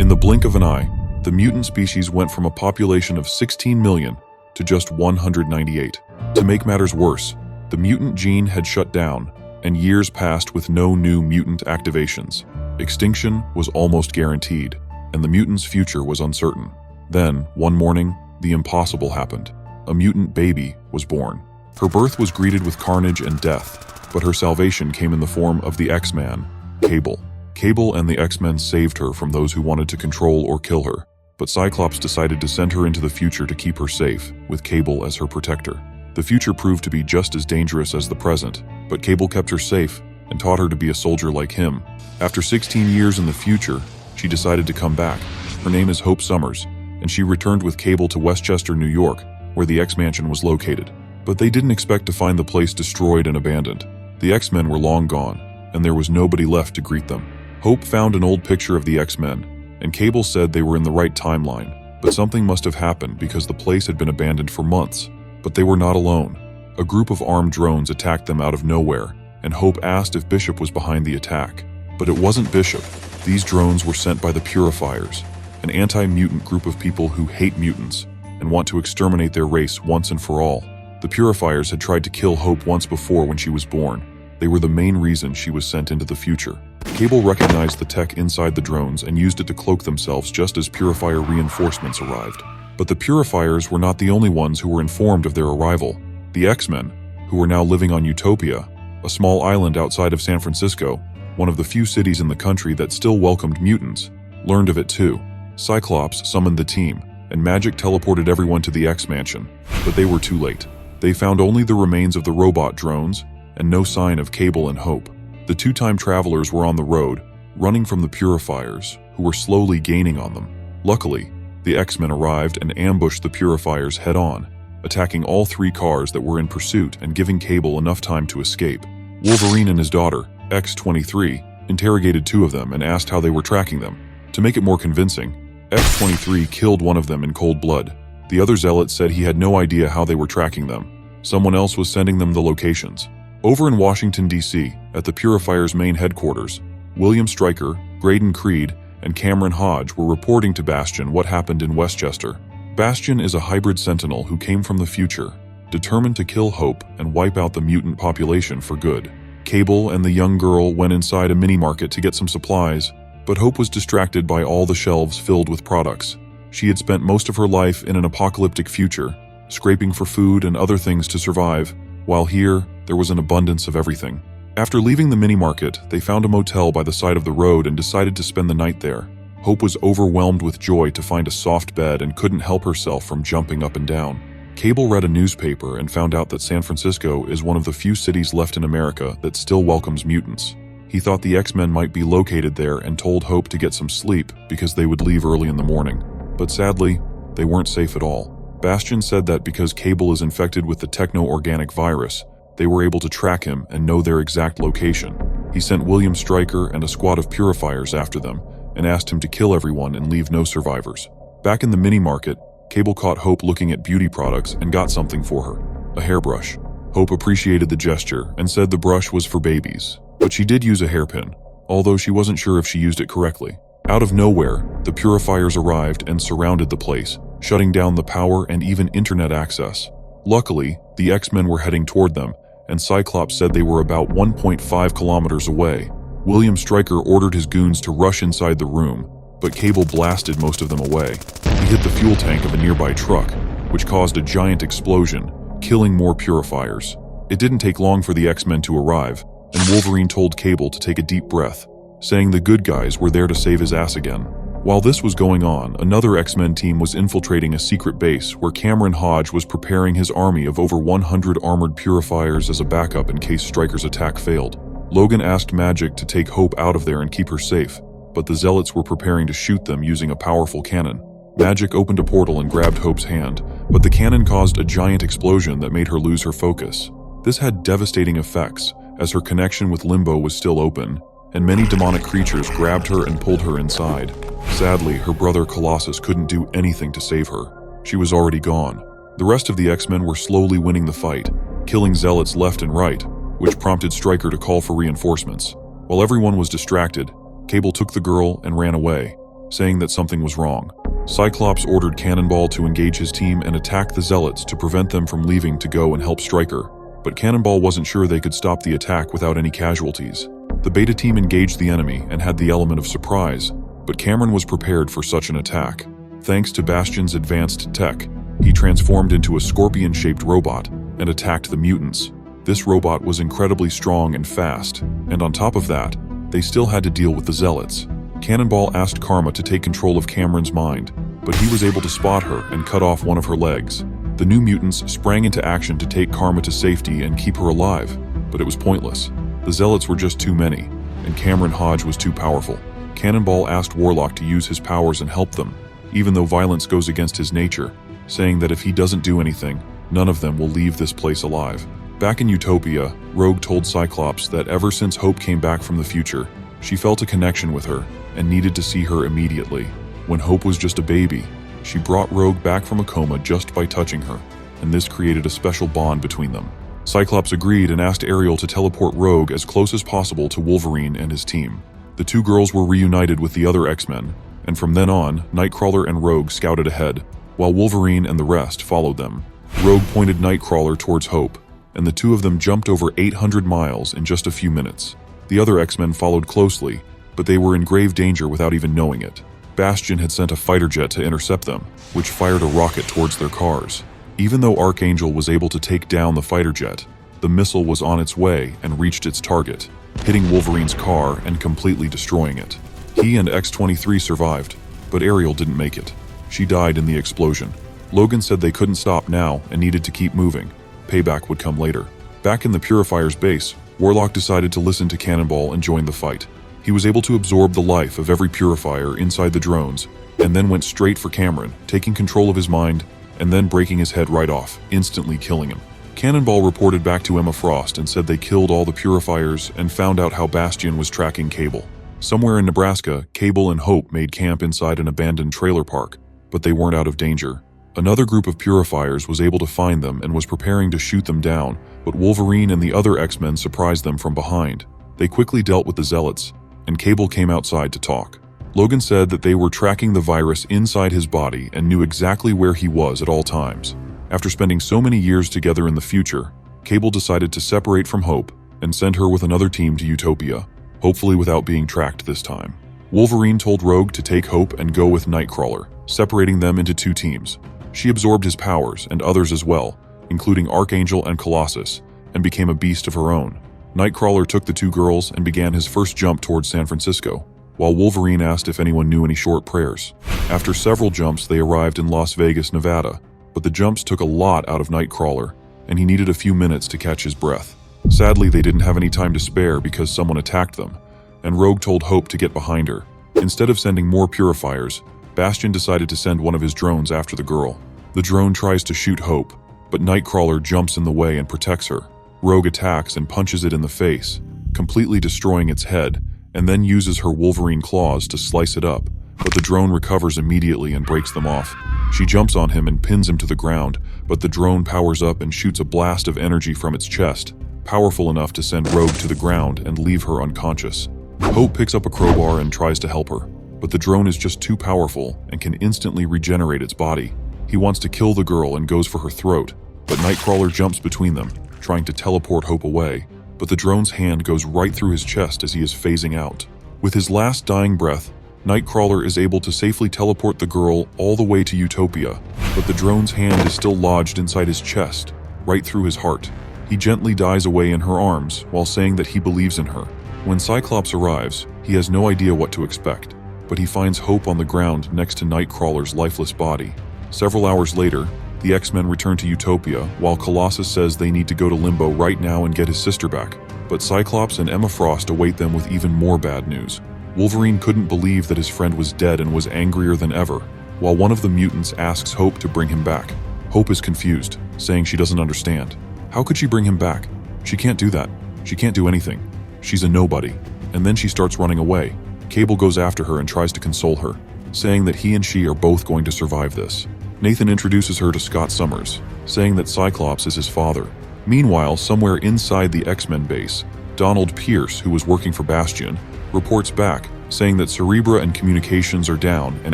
In the blink of an eye, the mutant species went from a population of 16 million to just 198. To make matters worse, the mutant gene had shut down, and years passed with no new mutant activations. Extinction was almost guaranteed, and the mutants' future was uncertain. Then, one morning, the impossible happened. A mutant baby was born. Her birth was greeted with carnage and death, but her salvation came in the form of the X-Man, Cable. Cable and the X-Men saved her from those who wanted to control or kill her, but Cyclops decided to send her into the future to keep her safe, with Cable as her protector. The future proved to be just as dangerous as the present, but Cable kept her safe and taught her to be a soldier like him. After 16 years in the future, she decided to come back. Her name is Hope Summers, and she returned with Cable to Westchester, New York, where the X-Mansion was located. But they didn't expect to find the place destroyed and abandoned. The X-Men were long gone, and there was nobody left to greet them. Hope found an old picture of the X-Men, and Cable said they were in the right timeline, but something must have happened because the place had been abandoned for months. But they were not alone. A group of armed drones attacked them out of nowhere, and Hope asked if Bishop was behind the attack. But it wasn't Bishop. These drones were sent by the Purifiers, an anti-mutant group of people who hate mutants and want to exterminate their race once and for all. The Purifiers had tried to kill Hope once before when she was born. They were the main reason she was sent into the future. Cable recognized the tech inside the drones and used it to cloak themselves just as Purifier reinforcements arrived. But the Purifiers were not the only ones who were informed of their arrival. The X-Men, who were now living on Utopia, a small island outside of San Francisco, one of the few cities in the country that still welcomed mutants, learned of it too. Cyclops summoned the team, and magic teleported everyone to the X-Mansion, but they were too late. They found only the remains of the robot drones, and no sign of Cable and Hope. The two time travelers were on the road, running from the Purifiers, who were slowly gaining on them. Luckily, the X-Men arrived and ambushed the Purifiers head-on, attacking all three cars that were in pursuit and giving Cable enough time to escape. Wolverine and his daughter, X-23, interrogated two of them and asked how they were tracking them. To make it more convincing, X-23 killed one of them in cold blood. The other zealot said he had no idea how they were tracking them. Someone else was sending them the locations. Over in Washington, D.C., at the Purifiers' main headquarters, William Stryker, Graydon Creed, and Cameron Hodge were reporting to Bastion what happened in Westchester. Bastion is a hybrid sentinel who came from the future, determined to kill Hope and wipe out the mutant population for good. Cable and the young girl went inside a mini-market to get some supplies, but Hope was distracted by all the shelves filled with products. She had spent most of her life in an apocalyptic future, scraping for food and other things to survive, while here, there was an abundance of everything. After leaving the mini-market, they found a motel by the side of the road and decided to spend the night there. Hope was overwhelmed with joy to find a soft bed and couldn't help herself from jumping up and down. Cable read a newspaper and found out that San Francisco is one of the few cities left in America that still welcomes mutants. He thought the X-Men might be located there and told Hope to get some sleep because they would leave early in the morning. But sadly, they weren't safe at all. Bastion said that because Cable is infected with the techno-organic virus, they were able to track him and know their exact location. He sent William Stryker and a squad of Purifiers after them and asked him to kill everyone and leave no survivors. Back in the mini-market, Cable caught Hope looking at beauty products and got something for her, a hairbrush. Hope appreciated the gesture and said the brush was for babies, but she did use a hairpin, although she wasn't sure if she used it correctly. Out of nowhere, the Purifiers arrived and surrounded the place, shutting down the power and even internet access. Luckily, the X-Men were heading toward them, and Cyclops said they were about 1.5 kilometers away. William Stryker ordered his goons to rush inside the room, but Cable blasted most of them away. He hit the fuel tank of a nearby truck, which caused a giant explosion, killing more Purifiers. It didn't take long for the X-Men to arrive, and Wolverine told Cable to take a deep breath, saying the good guys were there to save his ass again. While this was going on, another X-Men team was infiltrating a secret base where Cameron Hodge was preparing his army of over 100 armored Purifiers as a backup in case Stryker's attack failed. Logan asked Magic to take Hope out of there and keep her safe, but the Zealots were preparing to shoot them using a powerful cannon. Magic opened a portal and grabbed Hope's hand, but the cannon caused a giant explosion that made her lose her focus. This had devastating effects, as her connection with Limbo was still open, and many demonic creatures grabbed her and pulled her inside. Sadly, her brother Colossus couldn't do anything to save her. She was already gone. The rest of the X-Men were slowly winning the fight, killing Zealots left and right, which prompted Stryker to call for reinforcements. While everyone was distracted, Cable took the girl and ran away. saying that something was wrong. Cyclops ordered Cannonball to engage his team and attack the Zealots to prevent them from leaving to go and help Stryker, but Cannonball wasn't sure they could stop the attack without any casualties. The Beta team engaged the enemy and had the element of surprise, but Cameron was prepared for such an attack. Thanks to Bastion's advanced tech, he transformed into a scorpion-shaped robot and attacked the mutants. This robot was incredibly strong and fast, and on top of that, they still had to deal with the Zealots. Cannonball asked Karma to take control of Cameron's mind, but he was able to spot her and cut off one of her legs. The new mutants sprang into action to take Karma to safety and keep her alive, but it was pointless. The Zealots were just too many, and Cameron Hodge was too powerful. Cannonball asked Warlock to use his powers and help them, even though violence goes against his nature, saying that if he doesn't do anything, none of them will leave this place alive. Back in Utopia, Rogue told Cyclops that ever since Hope came back from the future, she felt a connection with her and needed to see her immediately. When Hope was just a baby, she brought Rogue back from a coma just by touching her, and this created a special bond between them. Cyclops agreed and asked Ariel to teleport Rogue as close as possible to Wolverine and his team. The two girls were reunited with the other X-Men, and from then on, Nightcrawler and Rogue scouted ahead, while Wolverine and the rest followed them. Rogue pointed Nightcrawler towards Hope, and the two of them jumped over 800 miles in just a few minutes. The other X-Men followed closely, but they were in grave danger without even knowing it. Bastion had sent a fighter jet to intercept them, which fired a rocket towards their cars. Even though Archangel was able to take down the fighter jet, the missile was on its way and reached its target, hitting Wolverine's car and completely destroying it. He and X-23 survived, but Ariel didn't make it. She died in the explosion. Logan said they couldn't stop now and needed to keep moving. Payback would come later. Back in the Purifier's base, Warlock decided to listen to Cannonball and join the fight. He was able to absorb the life of every Purifier inside the drones, and then went straight for Cameron, taking control of his mind, and then breaking his head right off, instantly killing him. Cannonball reported back to Emma Frost and said they killed all the Purifiers and found out how Bastion was tracking Cable. Somewhere in Nebraska, Cable and Hope made camp inside an abandoned trailer park, but they weren't out of danger. Another group of Purifiers was able to find them and was preparing to shoot them down, but Wolverine and the other X-Men surprised them from behind. They quickly dealt with the Zealots, and Cable came outside to talk. Logan said that they were tracking the virus inside his body and knew exactly where he was at all times. After spending so many years together in the future, Cable decided to separate from Hope and send her with another team to Utopia, hopefully without being tracked this time. Wolverine told Rogue to take Hope and go with Nightcrawler, separating them into two teams. She absorbed his powers and others as well, including Archangel and Colossus, and became a beast of her own. Nightcrawler took the two girls and began his first jump towards San Francisco, while Wolverine asked if anyone knew any short prayers. After several jumps, they arrived in Las Vegas, Nevada, but the jumps took a lot out of Nightcrawler, and he needed a few minutes to catch his breath. Sadly, they didn't have any time to spare because someone attacked them, and Rogue told Hope to get behind her. Instead of sending more Purifiers, Bastion decided to send one of his drones after the girl. The drone tries to shoot Hope, but Nightcrawler jumps in the way and protects her. Rogue attacks and punches it in the face, completely destroying its head, and then uses her Wolverine claws to slice it up, but the drone recovers immediately and breaks them off. She jumps on him and pins him to the ground, but the drone powers up and shoots a blast of energy from its chest, powerful enough to send Rogue to the ground and leave her unconscious. Hope picks up a crowbar and tries to help her, but the drone is just too powerful and can instantly regenerate its body. He wants to kill the girl and goes for her throat, but Nightcrawler jumps between them, trying to teleport Hope away, but the drone's hand goes right through his chest as he is phasing out. With his last dying breath, Nightcrawler is able to safely teleport the girl all the way to Utopia, but the drone's hand is still lodged inside his chest, right through his heart. He gently dies away in her arms while saying that he believes in her. When Cyclops arrives, he has no idea what to expect, but he finds Hope on the ground next to Nightcrawler's lifeless body. Several hours later, the X-Men return to Utopia, while Colossus says they need to go to Limbo right now and get his sister back. But Cyclops and Emma Frost await them with even more bad news. Wolverine couldn't believe that his friend was dead and was angrier than ever, while one of the mutants asks Hope to bring him back. Hope is confused, saying she doesn't understand. How could she bring him back? She can't do that. She can't do anything. She's a nobody. And then she starts running away. Cable goes after her and tries to console her, saying that he and she are both going to survive this. Nathan introduces her to Scott Summers, saying that Cyclops is his father. Meanwhile, somewhere inside the X-Men base, Donald Pierce, who was working for Bastion, reports back, saying that Cerebra and communications are down and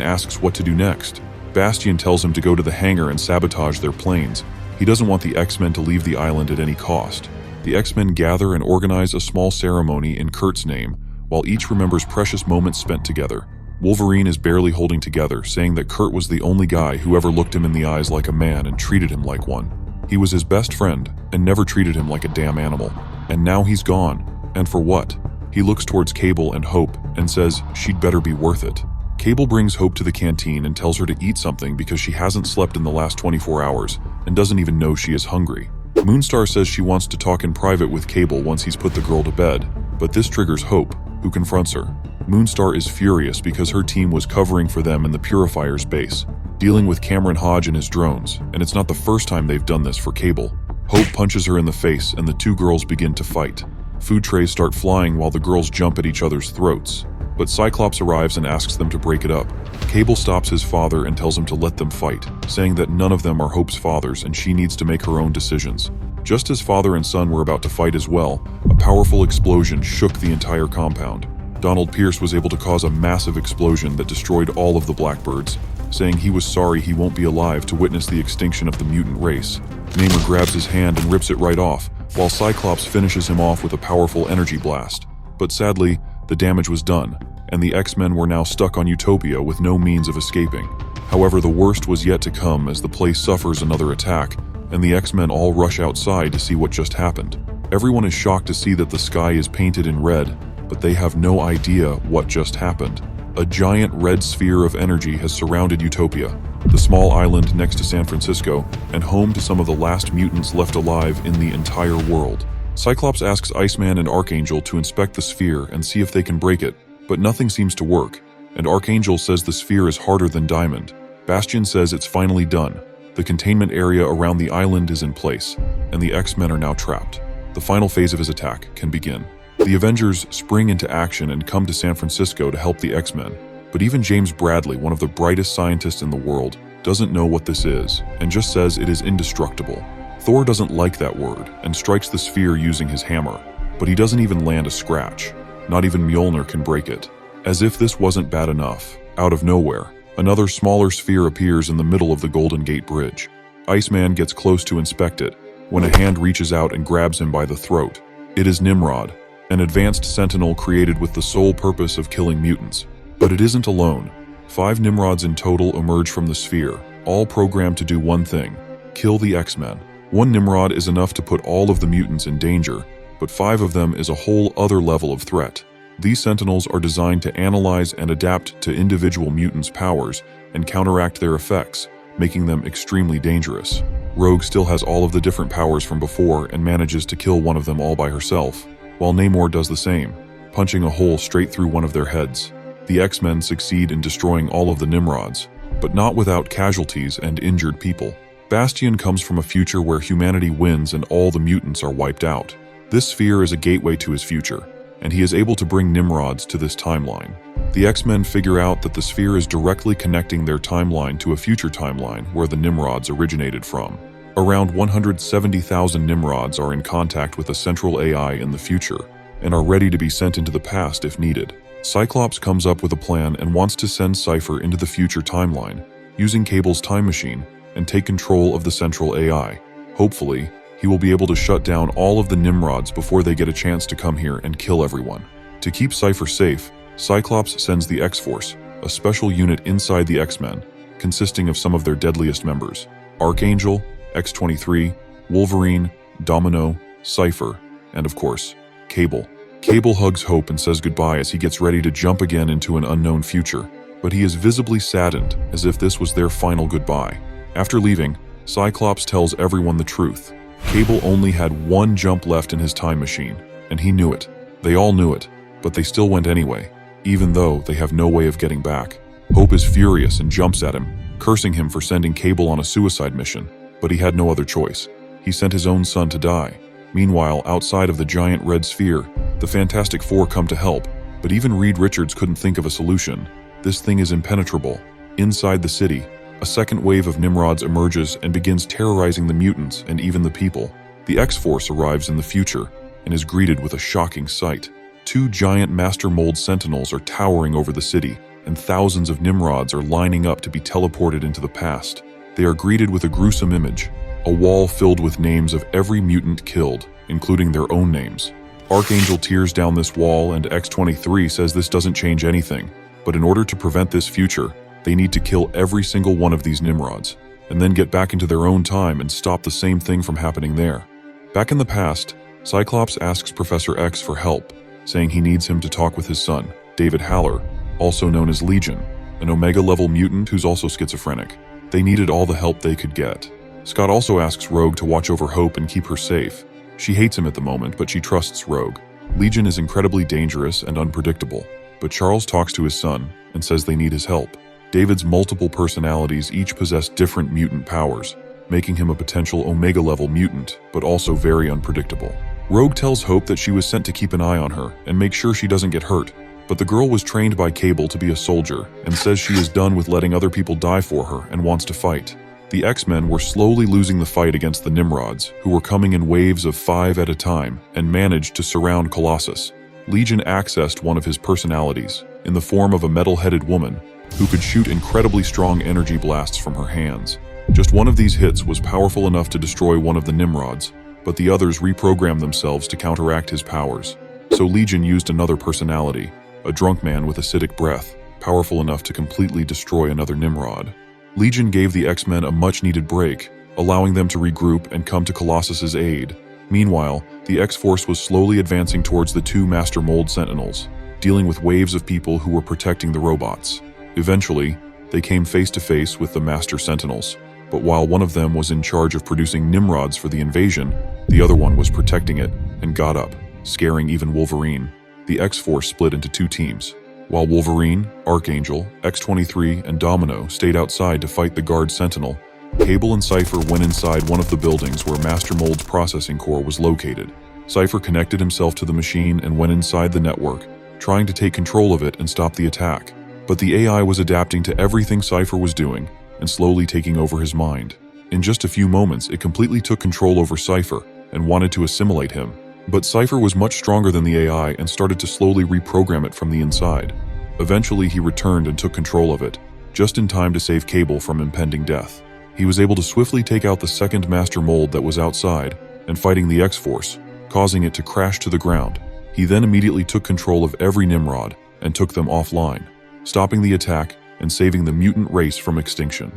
asks what to do next. Bastion tells him to go to the hangar and sabotage their planes. He doesn't want the X-Men to leave the island at any cost. The X-Men gather and organize a small ceremony in Kurt's name, while each remembers precious moments spent together. Wolverine is barely holding together, saying that Kurt was the only guy who ever looked him in the eyes like a man and treated him like one. He was his best friend and never treated him like a damn animal. And now he's gone. And for what? He looks towards Cable and Hope and says she'd better be worth it. Cable brings Hope to the canteen and tells her to eat something because she hasn't slept in the last 24 hours and doesn't even know she is hungry. Moonstar says she wants to talk in private with Cable once he's put the girl to bed, but this triggers Hope, who confronts her. Moonstar is furious because her team was covering for them in the Purifier's base, dealing with Cameron Hodge and his drones, and it's not the first time they've done this for Cable. Hope punches her in the face and the two girls begin to fight. Food trays start flying while the girls jump at each other's throats, but Cyclops arrives and asks them to break it up. Cable stops his father and tells him to let them fight, saying that none of them are Hope's fathers and she needs to make her own decisions. Just as father and son were about to fight as well, a powerful explosion shook the entire compound. Donald Pierce was able to cause a massive explosion that destroyed all of the Blackbirds, saying he was sorry he won't be alive to witness the extinction of the mutant race. Namor grabs his hand and rips it right off, while Cyclops finishes him off with a powerful energy blast. But sadly, the damage was done, and the X-Men were now stuck on Utopia with no means of escaping. However, the worst was yet to come as the place suffers another attack, and the X-Men all rush outside to see what just happened. Everyone is shocked to see that the sky is painted in red, but they have no idea what just happened. A giant red sphere of energy has surrounded Utopia, the small island next to San Francisco, and home to some of the last mutants left alive in the entire world. Cyclops asks Iceman and Archangel to inspect the sphere and see if they can break it, but nothing seems to work, and Archangel says the sphere is harder than diamond. Bastion says it's finally done. The containment area around the island is in place, and the X-Men are now trapped. The final phase of his attack can begin. The Avengers spring into action and come to San Francisco to help the X-Men, but even James Bradley, one of the brightest scientists in the world, doesn't know what this is, and just says it is indestructible. Thor doesn't like that word, and strikes the sphere using his hammer, but he doesn't even land a scratch. Not even Mjolnir can break it. As if this wasn't bad enough, out of nowhere, another smaller sphere appears in the middle of the Golden Gate Bridge. Iceman gets close to inspect it, when a hand reaches out and grabs him by the throat. It is Nimrod, an advanced sentinel created with the sole purpose of killing mutants. But it isn't alone. 5 Nimrods in total emerge from the sphere, all programmed to do one thing: kill the X-Men. One Nimrod is enough to put all of the mutants in danger, but 5 of them is a whole other level of threat. These sentinels are designed to analyze and adapt to individual mutants' powers and counteract their effects, making them extremely dangerous. Rogue still has all of the different powers from before and manages to kill one of them all by herself, while Namor does the same, punching a hole straight through one of their heads. The X-Men succeed in destroying all of the Nimrods, but not without casualties and injured people. Bastion comes from a future where humanity wins and all the mutants are wiped out. This sphere is a gateway to his future, and he is able to bring Nimrods to this timeline. The X-Men figure out that the sphere is directly connecting their timeline to a future timeline where the Nimrods originated from. Around 170,000 Nimrods are in contact with a central AI in the future, and are ready to be sent into the past if needed. Cyclops comes up with a plan and wants to send Cypher into the future timeline, using Cable's time machine, and take control of the central AI. Hopefully, he will be able to shut down all of the Nimrods before they get a chance to come here and kill everyone. To keep Cypher safe, Cyclops sends the X-Force, a special unit inside the X-Men, consisting of some of their deadliest members: Archangel, X-23, Wolverine, Domino, Cypher, and of course, Cable. Cable hugs Hope and says goodbye as he gets ready to jump again into an unknown future, but he is visibly saddened as if this was their final goodbye. After leaving, Cyclops tells everyone the truth. Cable only had one jump left in his time machine, and he knew it. They all knew it, but they still went anyway, even though they have no way of getting back. Hope is furious and jumps at him, cursing him for sending Cable on a suicide mission, but he had no other choice. He sent his own son to die. Meanwhile, outside of the giant red sphere, the Fantastic Four come to help, but even Reed Richards couldn't think of a solution. This thing is impenetrable. Inside the city, a second wave of Nimrods emerges and begins terrorizing the mutants and even the people. The X-Force arrives in the future and is greeted with a shocking sight. 2 giant Master Mold Sentinels are towering over the city, and thousands of Nimrods are lining up to be teleported into the past. They are greeted with a gruesome image, a wall filled with names of every mutant killed, including their own names. Archangel tears down this wall, and X-23 says this doesn't change anything, but in order to prevent this future, they need to kill every single one of these Nimrods, and then get back into their own time and stop the same thing from happening there. Back in the past, Cyclops asks Professor X for help, saying he needs him to talk with his son, David Haller, also known as Legion, an Omega-level mutant who's also schizophrenic. They needed all the help they could get. Scott also asks Rogue to watch over Hope and keep her safe. She hates him at the moment, but she trusts Rogue. Legion is incredibly dangerous and unpredictable, but Charles talks to his son and says they need his help. David's multiple personalities each possess different mutant powers, making him a potential Omega-level mutant, but also very unpredictable. Rogue tells Hope that she was sent to keep an eye on her and make sure she doesn't get hurt, but the girl was trained by Cable to be a soldier and says she is done with letting other people die for her and wants to fight. The X-Men were slowly losing the fight against the Nimrods, who were coming in waves of 5 at a time and managed to surround Colossus. Legion accessed one of his personalities, in the form of a metal-headed woman, who could shoot incredibly strong energy blasts from her hands. Just one of these hits was powerful enough to destroy one of the Nimrods, but the others reprogrammed themselves to counteract his powers. So Legion used another personality, a drunk man with acidic breath, powerful enough to completely destroy another Nimrod. Legion gave the X-Men a much-needed break, allowing them to regroup and come to Colossus's aid. Meanwhile, the X-Force was slowly advancing towards the 2 Master Mold Sentinels, dealing with waves of people who were protecting the robots. Eventually, they came face to face with the Master Sentinels, but while one of them was in charge of producing Nimrods for the invasion, the other one was protecting it and got up, scaring even Wolverine. The X-Force split into 2 teams. While Wolverine, Archangel, X-23, and Domino stayed outside to fight the Guard Sentinel, Cable and Cypher went inside one of the buildings where Master Mold's processing core was located. Cypher connected himself to the machine and went inside the network, trying to take control of it and stop the attack. But the AI was adapting to everything Cypher was doing and slowly taking over his mind. In just a few moments, it completely took control over Cypher and wanted to assimilate him. But Cypher was much stronger than the AI and started to slowly reprogram it from the inside. Eventually, he returned and took control of it, just in time to save Cable from impending death. He was able to swiftly take out the second Master Mold that was outside and fighting the X-Force, causing it to crash to the ground. He then immediately took control of every Nimrod and took them offline, stopping the attack and saving the mutant race from extinction.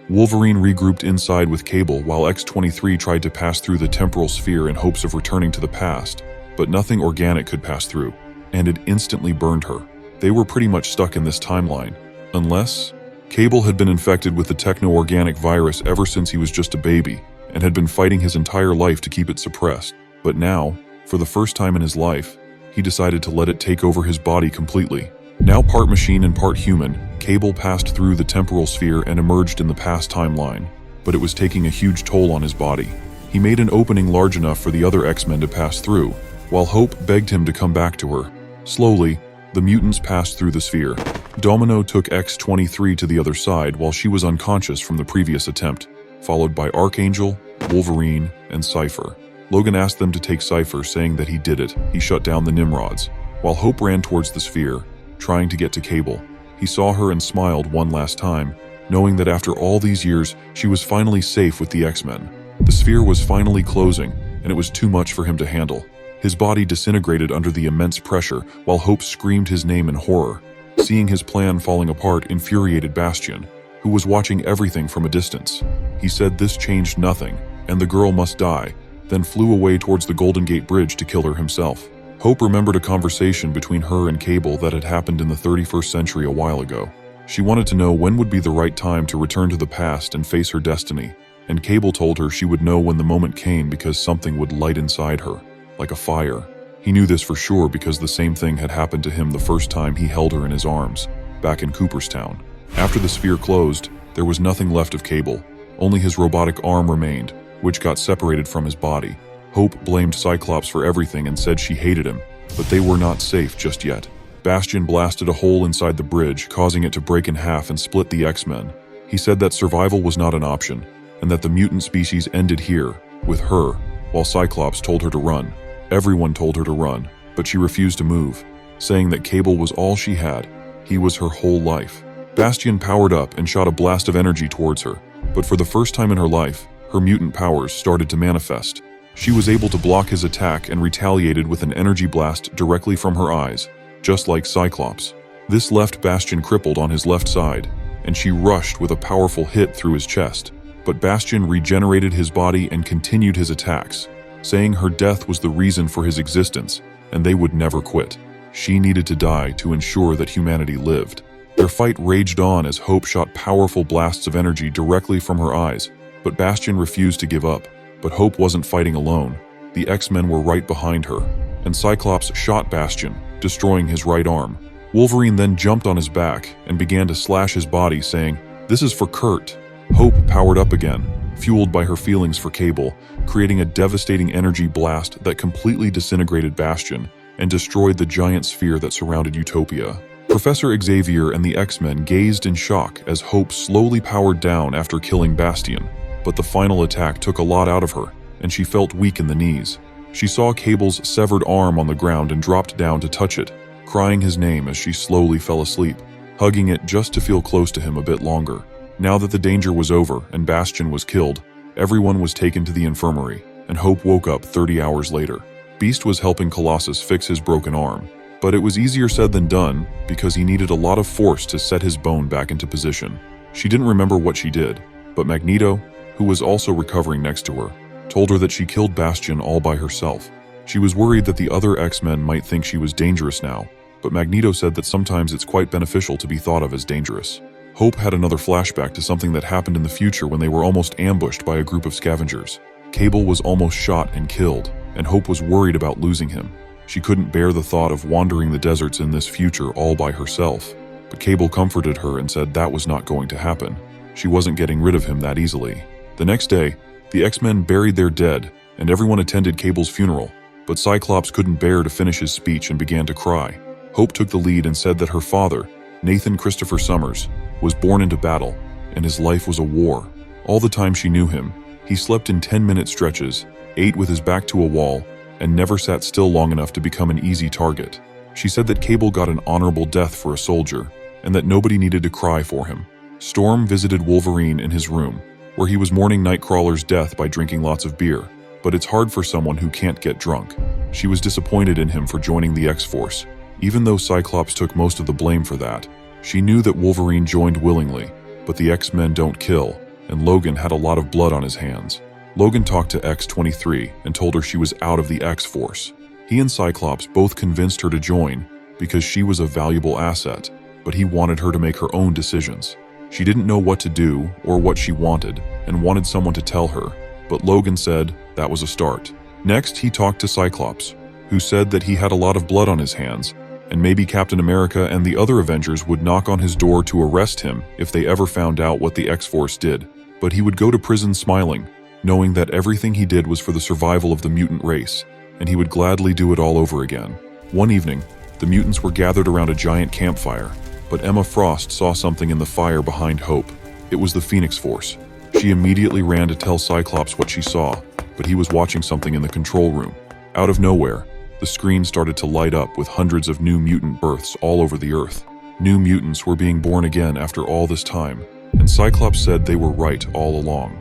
Wolverine regrouped inside with Cable while X-23 tried to pass through the temporal sphere in hopes of returning to the past, but nothing organic could pass through, and it instantly burned her. They were pretty much stuck in this timeline, unless Cable had been infected with the techno-organic virus ever since he was just a baby, and had been fighting his entire life to keep it suppressed. But now, for the first time in his life, he decided to let it take over his body completely. Now part machine and part human, Cable passed through the temporal sphere and emerged in the past timeline, but it was taking a huge toll on his body. He made an opening large enough for the other X-Men to pass through, while Hope begged him to come back to her. Slowly, the mutants passed through the sphere. Domino took X-23 to the other side while she was unconscious from the previous attempt, followed by Archangel, Wolverine, and Cypher. Logan asked them to take Cypher, saying that he did it. He shut down the Nimrods, while Hope ran towards the sphere, trying to get to Cable. He saw her and smiled one last time, knowing that after all these years, she was finally safe with the X-Men. The sphere was finally closing, and it was too much for him to handle. His body disintegrated under the immense pressure, while Hope screamed his name in horror. Seeing his plan falling apart infuriated Bastion, who was watching everything from a distance. He said this changed nothing, and the girl must die, then flew away towards the Golden Gate Bridge to kill her himself. Hope remembered a conversation between her and Cable that had happened in the 31st century a while ago. She wanted to know when would be the right time to return to the past and face her destiny, and Cable told her she would know when the moment came because something would light inside her, like a fire. He knew this for sure because the same thing had happened to him the first time he held her in his arms, back in Cooperstown. After the sphere closed, there was nothing left of Cable. Only his robotic arm remained, which got separated from his body. Hope blamed Cyclops for everything and said she hated him, but they were not safe just yet. Bastion blasted a hole inside the bridge, causing it to break in half and split the X-Men. He said that survival was not an option, and that the mutant species ended here, with her, while Cyclops told her to run. Everyone told her to run, but she refused to move, saying that Cable was all she had. He was her whole life. Bastion powered up and shot a blast of energy towards her, but for the first time in her life, her mutant powers started to manifest. She was able to block his attack and retaliated with an energy blast directly from her eyes, just like Cyclops. This left Bastion crippled on his left side, and she rushed with a powerful hit through his chest. But Bastion regenerated his body and continued his attacks, saying her death was the reason for his existence, and they would never quit. She needed to die to ensure that humanity lived. Their fight raged on as Hope shot powerful blasts of energy directly from her eyes, but Bastion refused to give up. But Hope wasn't fighting alone. The X-Men were right behind her, and Cyclops shot Bastion, destroying his right arm. Wolverine then jumped on his back and began to slash his body, saying, "This is for Kurt." Hope powered up again, fueled by her feelings for Cable, creating a devastating energy blast that completely disintegrated Bastion and destroyed the giant sphere that surrounded Utopia. Professor Xavier and the X-Men gazed in shock as Hope slowly powered down after killing Bastion, but the final attack took a lot out of her, and she felt weak in the knees. She saw Cable's severed arm on the ground and dropped down to touch it, crying his name as she slowly fell asleep, hugging it just to feel close to him a bit longer. Now that the danger was over and Bastion was killed, everyone was taken to the infirmary, and Hope woke up 30 hours later. Beast was helping Colossus fix his broken arm, but it was easier said than done because he needed a lot of force to set his bone back into position. She didn't remember what she did, but Magneto, who was also recovering next to her, told her that she killed Bastion all by herself. She was worried that the other X-Men might think she was dangerous now, but Magneto said that sometimes it's quite beneficial to be thought of as dangerous. Hope had another flashback to something that happened in the future when they were almost ambushed by a group of scavengers. Cable was almost shot and killed, and Hope was worried about losing him. She couldn't bear the thought of wandering the deserts in this future all by herself, but Cable comforted her and said that was not going to happen. She wasn't getting rid of him that easily. The next day, the X-Men buried their dead, and everyone attended Cable's funeral, but Cyclops couldn't bear to finish his speech and began to cry. Hope took the lead and said that her father, Nathan Christopher Summers, was born into battle, and his life was a war. All the time she knew him, he slept in 10-minute stretches, ate with his back to a wall, and never sat still long enough to become an easy target. She said that Cable got an honorable death for a soldier, and that nobody needed to cry for him. Storm visited Wolverine in his room, where he was mourning Nightcrawler's death by drinking lots of beer, but it's hard for someone who can't get drunk. She was disappointed in him for joining the X-Force, even though Cyclops took most of the blame for that. She knew that Wolverine joined willingly, but the X-Men don't kill, and Logan had a lot of blood on his hands. Logan talked to X-23 and told her she was out of the X-Force. He and Cyclops both convinced her to join because she was a valuable asset, but he wanted her to make her own decisions. She didn't know what to do or what she wanted and wanted someone to tell her, but Logan said that was a start. Next, he talked to Cyclops, who said that he had a lot of blood on his hands, and maybe Captain America and the other Avengers would knock on his door to arrest him if they ever found out what the X-Force did. But he would go to prison smiling, knowing that everything he did was for the survival of the mutant race, and he would gladly do it all over again. One evening, the mutants were gathered around a giant campfire, but Emma Frost saw something in the fire behind Hope. It was the Phoenix Force. She immediately ran to tell Cyclops what she saw, but he was watching something in the control room. Out of nowhere, the screen started to light up with hundreds of new mutant births all over the Earth. New mutants were being born again after all this time, and Cyclops said they were right all along.